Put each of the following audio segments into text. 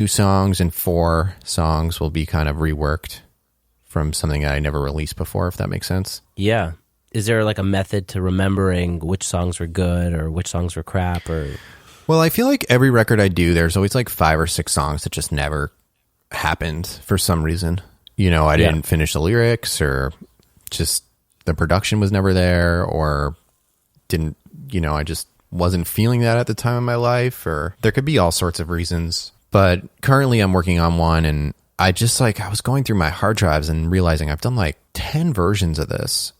2 songs and 4 songs will be kind of reworked from something that I never released before, if that makes sense. Yeah. Is there like a method to remembering which songs were good or which songs were crap? Or Well, I feel like every record I do, there's always like 5 or 6 songs that just never happened for some reason. You know, I didn't finish the lyrics, or just the production was never there, or didn't, you know, I just wasn't feeling that at the time of my life, or there could be all sorts of reasons. But currently I'm working on one, and I was going through my hard drives and realizing I've done like 10 versions of this.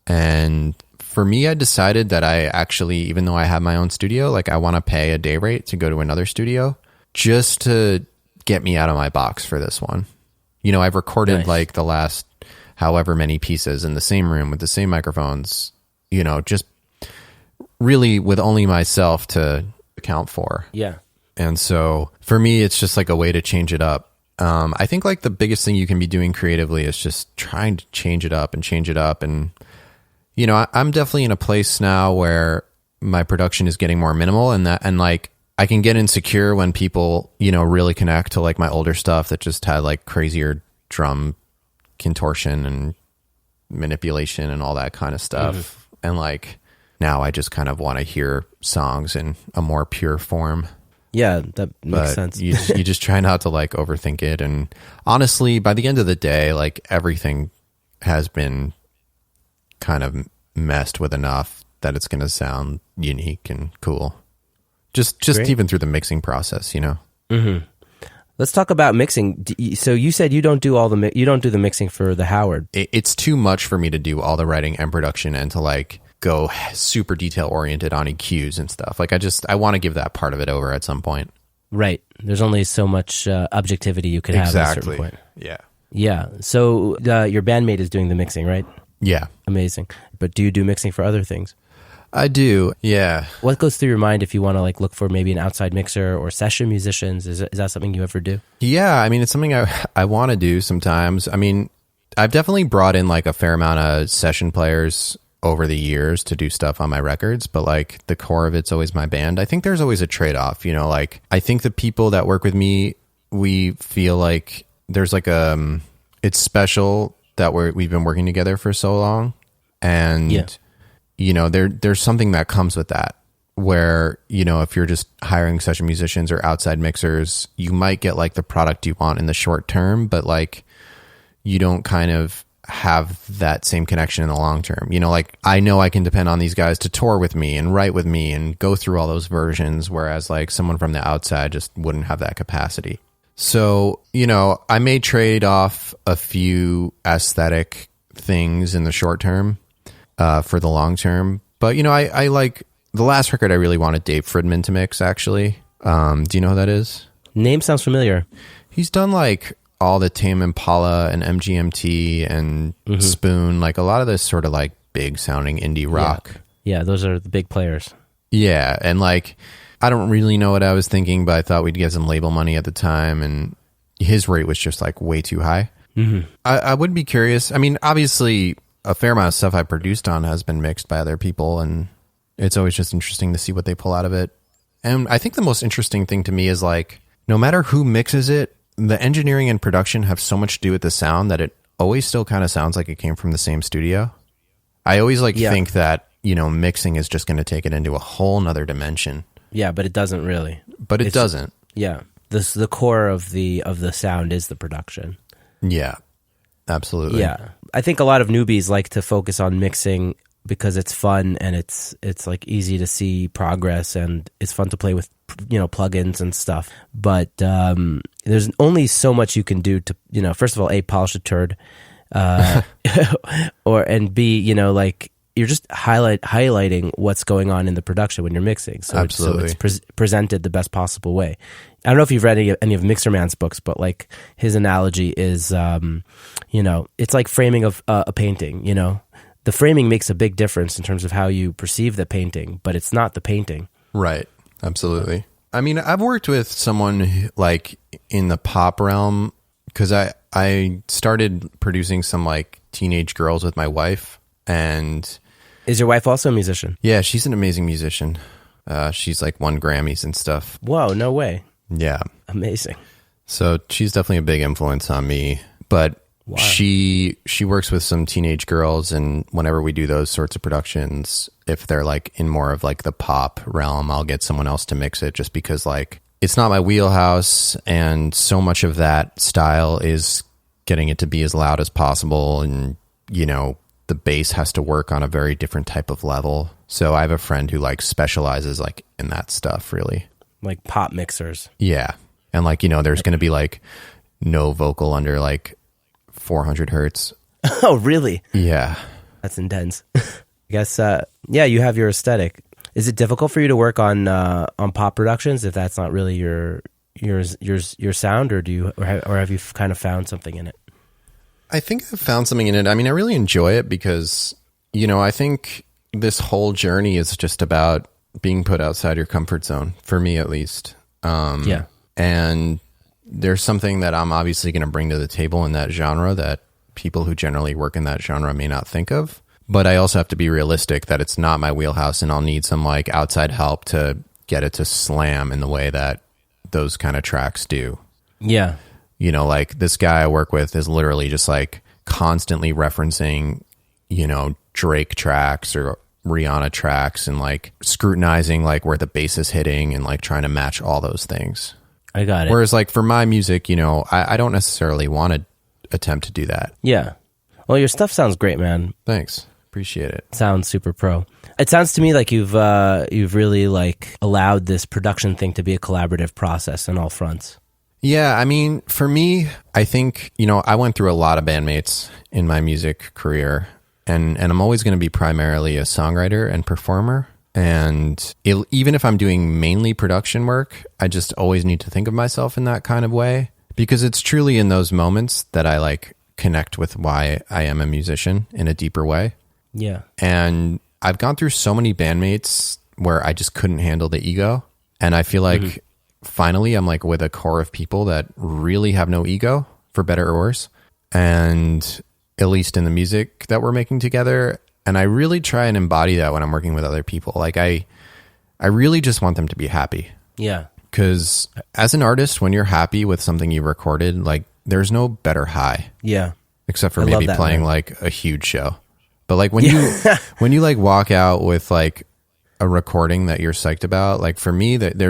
And for me, I decided that I actually, even though I have my own studio, like I want to pay a day rate to go to another studio just to get me out of my box for this one. You know, I've recorded like the last however many pieces in the same room with the same microphones, you know, just really with only myself to account for. yeah. And so for me, it's just like a way to change it up. I think like the biggest thing you can be doing creatively is just trying to change it up. And, you know, I'm definitely in a place now where my production is getting more minimal, and like I can get insecure when people, you know, really connect to like my older stuff that just had like crazier drum contortion and manipulation and all that kind of stuff. And like now I just kind of want to hear songs in a more pure form. Yeah, that makes sense. you just try not to like overthink it. And honestly, by the end of the day, like everything has been kind of messed with enough that it's going to sound unique and cool. Just Great. Even through the mixing process, you know. Mm-hmm. Let's talk about mixing. So you said you don't do the mixing for the Howard. It's too much for me to do all the writing and production and to like go super detail oriented on EQs and stuff. Like I want to give that part of it over at some point. Right. There's only so much objectivity you could have at a certain point. Yeah. Yeah. So your bandmate is doing the mixing, right? Yeah. Amazing. But do you do mixing for other things? I do. Yeah. What goes through your mind if you want to like look for maybe an outside mixer or session musicians? Is that something you ever do? Yeah. I mean, it's something I want to do sometimes. I mean, I've definitely brought in like a fair amount of session players over the years to do stuff on my records, but like the core of it's always my band. I think there's always a trade-off, you know, like I think the people that work with me, we feel like there's like it's special that we've been working together for so long. And you know, there's something that comes with that where, you know, if you're just hiring session musicians or outside mixers, you might get like the product you want in the short term, but like you don't kind of have that same connection in the long term. You know, like I know I can depend on these guys to tour with me and write with me and go through all those versions, whereas like someone from the outside just wouldn't have that capacity. So, you know, I may trade off a few aesthetic things in the short term for the long term. But, you know, I like the last record I really wanted Dave Fridman to mix, actually. Do you know who that is? Name sounds familiar. He's done like all the Tame Impala and MGMT and Spoon, like a lot of this sort of like big sounding indie rock. Yeah, those are the big players. Yeah, and like I don't really know what I was thinking, but I thought we'd get some label money at the time, and his rate was just like way too high. I would be curious. I mean, obviously a fair amount of stuff I produced on has been mixed by other people, and it's always just interesting to see what they pull out of it. And I think the most interesting thing to me is like, no matter who mixes it, the engineering and production have so much to do with the sound that it always still kind of sounds like it came from the same studio. I always think that, you know, mixing is just going to take it into a whole nother dimension. Yeah, but it doesn't really. But it doesn't. Yeah. The core of the sound is the production. Yeah. Absolutely. Yeah. I think a lot of newbies like to focus on mixing because it's fun and it's like easy to see progress and it's fun to play with, you know, plugins and stuff. But there's only so much you can do to, you know, first of all, A, polish a turd, and B, you know, like you're just highlighting what's going on in the production when you're mixing. So Absolutely. It's presented the best possible way. I don't know if you've read any of Mixer Man's books, but like his analogy is, you know, it's like framing of a painting, you know. The framing makes a big difference in terms of how you perceive the painting, but it's not the painting. Right. Absolutely. I mean, I've worked with someone like in the pop realm because I started producing some like teenage girls with my wife. And is your wife also a musician? Yeah, she's an amazing musician. She's like won Grammys and stuff. Whoa, no way. Yeah. Amazing. So she's definitely a big influence on me. But Wow. she works with some teenage girls, and whenever we do those sorts of productions, if they're like in more of like the pop realm, I'll get someone else to mix it, just because like it's not my wheelhouse, and so much of that style is getting it to be as loud as possible, and you know, the bass has to work on a very different type of level. So I have a friend who like specializes like in that stuff, really. Like pop mixers. Yeah. And like, you know, there's going to be like no vocal under like 400 hertz. Oh, really? Yeah. That's intense. I guess, yeah, you have your aesthetic. Is it difficult for you to work on pop productions if that's not really your sound, or or have you kind of found something in it? I think I've found something in it. I mean, I really enjoy it because, you know, I think this whole journey is just about being put outside your comfort zone, for me at least. Yeah. And there's something that I'm obviously going to bring to the table in that genre that people who generally work in that genre may not think of. But I also have to be realistic that it's not my wheelhouse, and I'll need some like outside help to get it to slam in the way that those kind of tracks do. Yeah. You know, like this guy I work with is literally just like constantly referencing, you know, Drake tracks or Rihanna tracks, and like scrutinizing like where the bass is hitting and like trying to match all those things. I got it. Whereas like for my music, you know, I don't necessarily want to attempt to do that. Yeah. Well, your stuff sounds great, man. Thanks. Appreciate it. Sounds super pro. It sounds to me like you've really like allowed this production thing to be a collaborative process on all fronts. Yeah, I mean, for me, I think, you know, I went through a lot of bandmates in my music career, and I'm always going to be primarily a songwriter and performer. And even if I'm doing mainly production work, I just always need to think of myself in that kind of way, because it's truly in those moments that I like connect with why I am a musician in a deeper way. Yeah. And I've gone through so many bandmates where I just couldn't handle the ego. And I feel like finally I'm like with a core of people that really have no ego, for better or worse. And at least in the music that we're making together. And I really try and embody that when I'm working with other people. Like I really just want them to be happy. Yeah. Because as an artist, when you're happy with something you recorded, like there's no better high. Yeah. Except for I love maybe that, playing man. like a huge show. But like when you like walk out with like a recording that you're psyched about, like for me that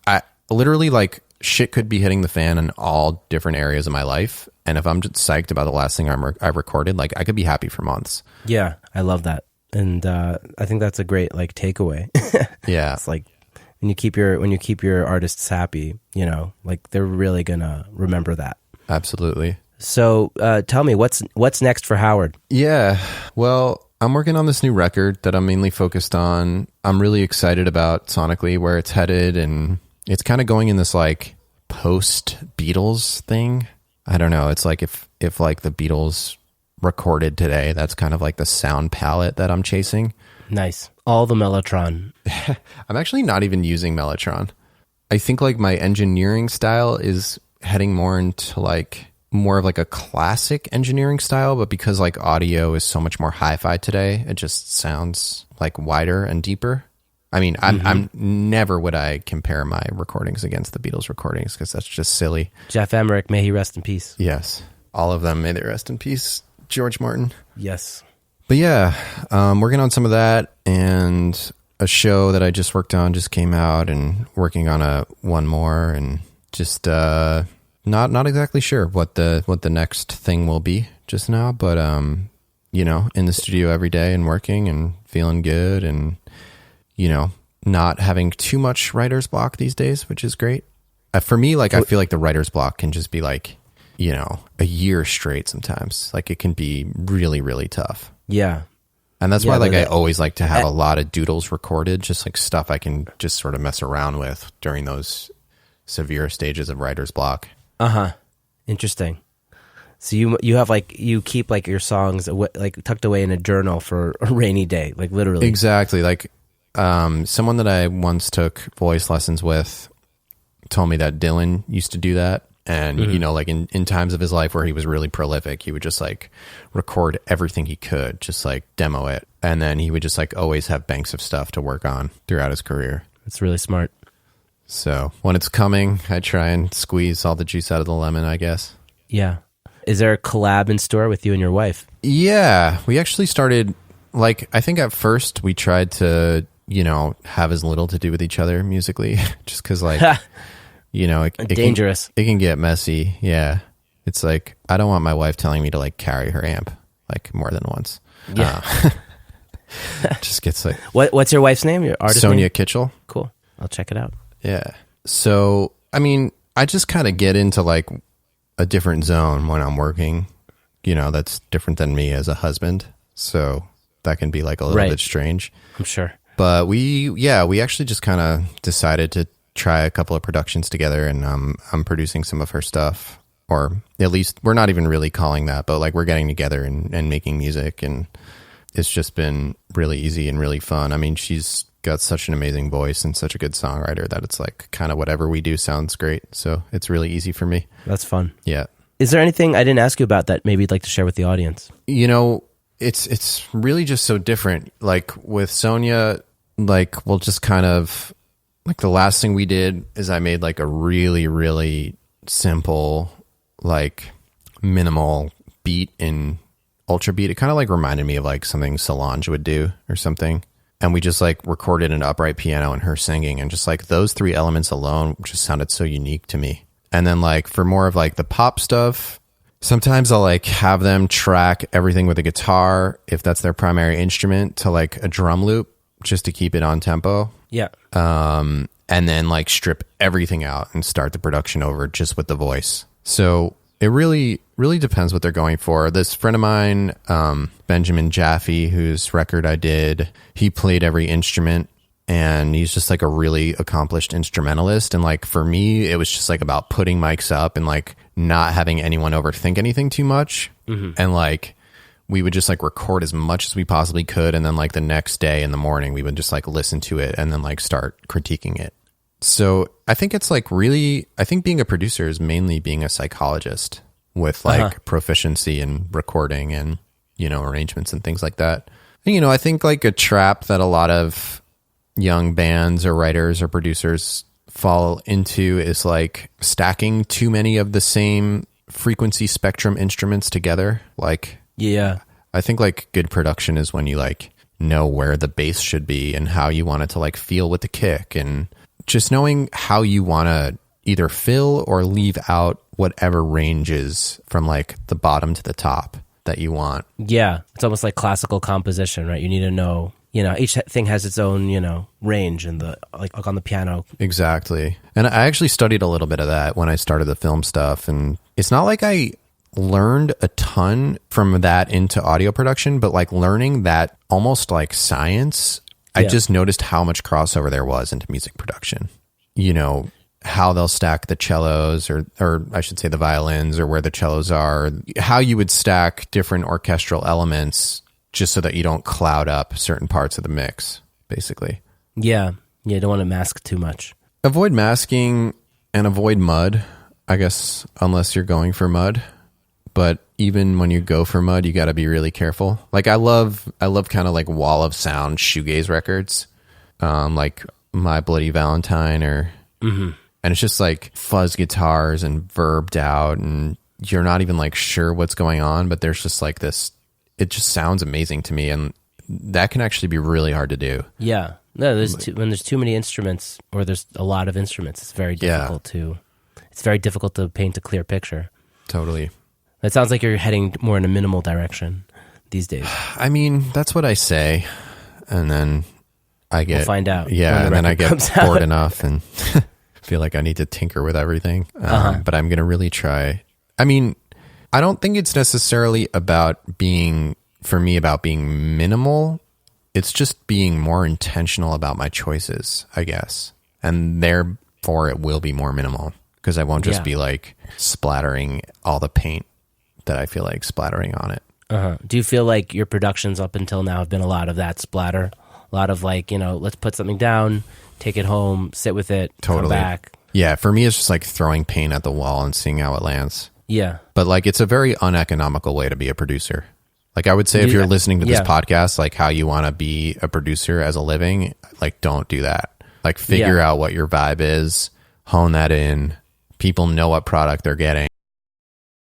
I literally like shit could be hitting the fan in all different areas of my life. And if I'm just psyched about the last thing I recorded, like I could be happy for months. Yeah. I love that. And I think that's a great like takeaway. Yeah. It's like when you keep your artists happy, you know, like they're really gonna remember that. Absolutely. So tell me, what's next for Howard? Yeah. Well, I'm working on this new record that I'm mainly focused on. I'm really excited about sonically where it's headed, and it's kind of going in this like post Beatles thing. I don't know. It's like if like the Beatles recorded today, that's kind of like the sound palette that I'm chasing. Nice. All the Mellotron. I'm actually not even using Mellotron. I think like my engineering style is heading more into like more of like a classic engineering style, but because like audio is so much more hi-fi today, it just sounds like wider and deeper. I mean, I'm never would I compare my recordings against the Beatles recordings, because that's just silly. Jeff Emmerich, may he rest in peace. Yes. All of them, may they rest in peace. George Martin. Yes. But yeah, working on some of that, and a show that I just worked on just came out, and working on one more, and just not exactly sure what the next thing will be just now, but you know, in the studio every day and working and feeling good, and you know, not having too much writer's block these days, which is great. For me, like I feel like the writer's block can just be like, you know, a year straight sometimes. Like it can be really, really tough. Yeah. And that's why like I always like to have a lot of doodles recorded, just like stuff I can just sort of mess around with during those severe stages of writer's block. Uh-huh. Interesting. So you have like, you keep like your songs like tucked away in a journal for a rainy day, like literally. Exactly. Like someone that I once took voice lessons with told me that Dylan used to do that. And, you know, like in times of his life where he was really prolific, he would just like record everything he could, just like demo it. And then he would just like always have banks of stuff to work on throughout his career. It's really smart. So when it's coming, I try and squeeze all the juice out of the lemon, I guess. Yeah. Is there a collab in store with you and your wife? Yeah, we actually started, like, I think at first we tried to, have as little to do with each other musically, just because, like, it dangerous. It can get messy. Yeah. It's like, I don't want my wife telling me to, like, carry her amp, like, more than once. Yeah. Just gets like... What's your wife's name? Your artist Sonia name? Kitchell. Cool. I'll check it out. Yeah. So, I mean, I just kind of get into, like, a different zone when I'm working, that's different than me as a husband. So that can be, like, a little bit strange. I'm sure. But we actually just kind of decided to try a couple of productions together, and I'm producing some of her stuff, or at least we're not even really calling that, but like we're getting together and making music, and it's just been really easy and really fun. I mean, she's got such an amazing voice and such a good songwriter that it's like kind of whatever we do sounds great. So it's really easy for me. That's fun. Yeah. Is there anything I didn't ask you about that maybe you'd like to share with the audience? It's really just so different. Like with Sonia, like we'll just kind of, like the last thing we did is I made like a really, really simple, like minimal beat in Ultra Beat. It kind of like reminded me of like something Solange would do or something. And we just like recorded an upright piano and her singing, and just like those three elements alone just sounded so unique to me. And then like for more of like the pop stuff, sometimes I'll like have them track everything with a guitar, if that's their primary instrument, to like a drum loop just to keep it on tempo. Yeah. And then like strip everything out and start the production over just with the voice. So it really, really depends what they're going for. This friend of mine, Benjamin Jaffe, whose record I did, he played every instrument, and he's just like a really accomplished instrumentalist. And like for me, it was just like about putting mics up and like not having anyone overthink anything too much. Mm-hmm. And like we would just like record as much as we possibly could, and then like the next day in the morning we would just like listen to it and then like start critiquing it. So I think it's like really, I think being a producer is mainly being a psychologist with like proficiency in recording and, arrangements and things like that. And, I think like a trap that a lot of young bands or writers or producers fall into is like stacking too many of the same frequency spectrum instruments together. Like, yeah, I think like good production is when you like know where the bass should be and how you want it to like feel with the kick, and just knowing how you want to either fill or leave out whatever ranges from like the bottom to the top that you want. Yeah. It's almost like classical composition, right? You need to know, each thing has its own, range in the, like on the piano. Exactly. And I actually studied a little bit of that when I started the film stuff. And it's not like I learned a ton from that into audio production, but like learning that almost like science, I just noticed how much crossover there was into music production. How they'll stack the cellos, or I should say the violins, or where the cellos are, how you would stack different orchestral elements just so that you don't cloud up certain parts of the mix, basically. Yeah. You don't want to mask too much. Avoid masking and avoid mud, I guess, unless you're going for mud. But even when you go for mud, you got to be really careful. Like I love kind of like wall of sound shoegaze records, like My Bloody Valentine, or and it's just like fuzz guitars and verbed out, and you're not even like sure what's going on, but there's just like this. It just sounds amazing to me, and that can actually be really hard to do. Yeah, no, when there's too many instruments, or there's a lot of instruments, it's very difficult to paint a clear picture. Totally. It sounds like you're heading more in a minimal direction these days. I mean, that's what I say, and then we'll find out. Yeah, and then I get bored enough and feel like I need to tinker with everything. But I'm going to really try. I mean, I don't think it's necessarily about being minimal. It's just being more intentional about my choices, I guess. And therefore it will be more minimal, because I won't just be like splattering all the paint that I feel like splattering on it. Do you feel like your productions up until now have been a lot of that splatter? A lot of like, let's put something down, take it home, sit with it, come back. Yeah, for me, it's just like throwing paint at the wall and seeing how it lands. Yeah. But like, it's a very uneconomical way to be a producer. Like I would say, if you're listening to this podcast, like how you want to be a producer as a living, like don't do that. Like figure out what your vibe is, hone that in. People know what product they're getting.